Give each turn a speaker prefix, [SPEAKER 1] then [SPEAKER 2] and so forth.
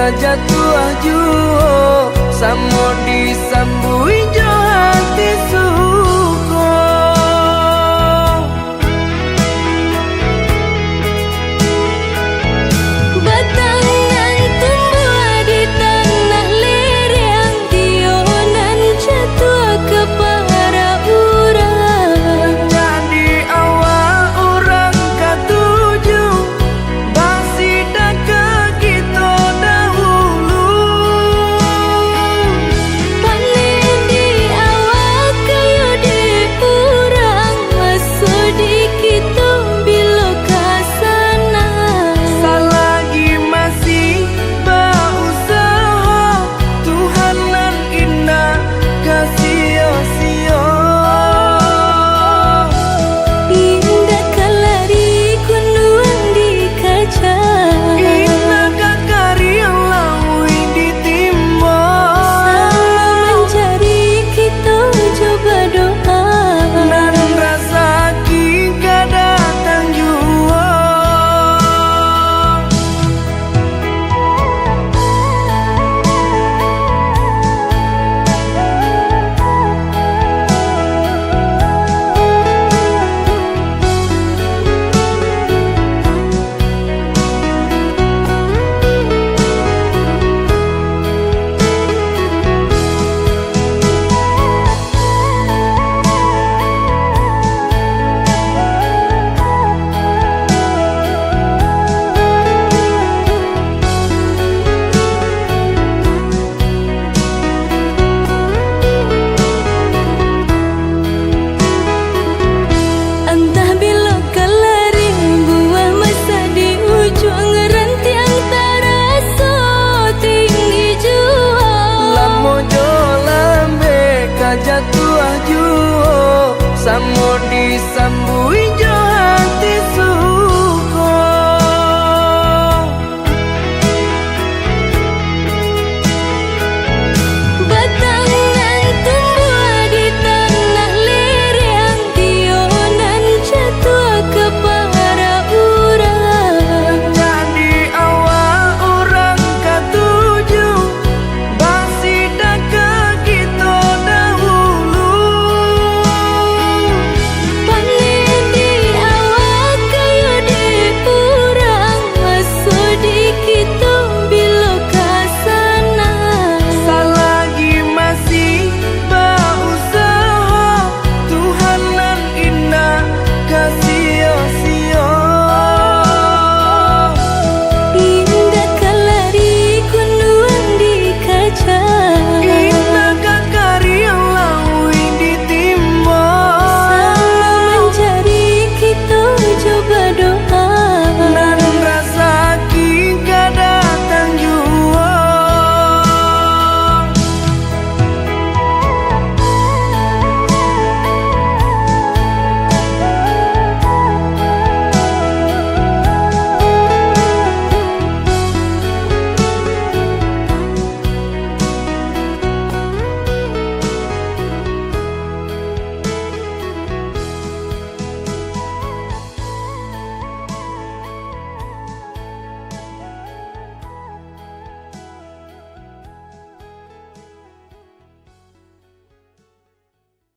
[SPEAKER 1] kajatuh juo samo disambui jo hati suko.
[SPEAKER 2] Batang nan tumbuh di tanah lereng, tionan jatuh ke para urang.
[SPEAKER 1] Jadi awal orang katuju basida ke kita dahulu.
[SPEAKER 2] Panen di awal kayu di urang, masuk di kita bila kasana.
[SPEAKER 1] Selagi masih berusaha, Tuhan nan indah kasih-sia.
[SPEAKER 2] Indah kalari kunuang di kaca,
[SPEAKER 1] Indah kakari yang lawi ditimba.
[SPEAKER 2] sama mencari kita coba doa.
[SPEAKER 1] Dan rasa kita datang jua.
[SPEAKER 2] Entah bila kelari buah masa di ujung rantiang terasa tinggi jua.
[SPEAKER 1] Lamo jo lambe kajatuh juo samo disambui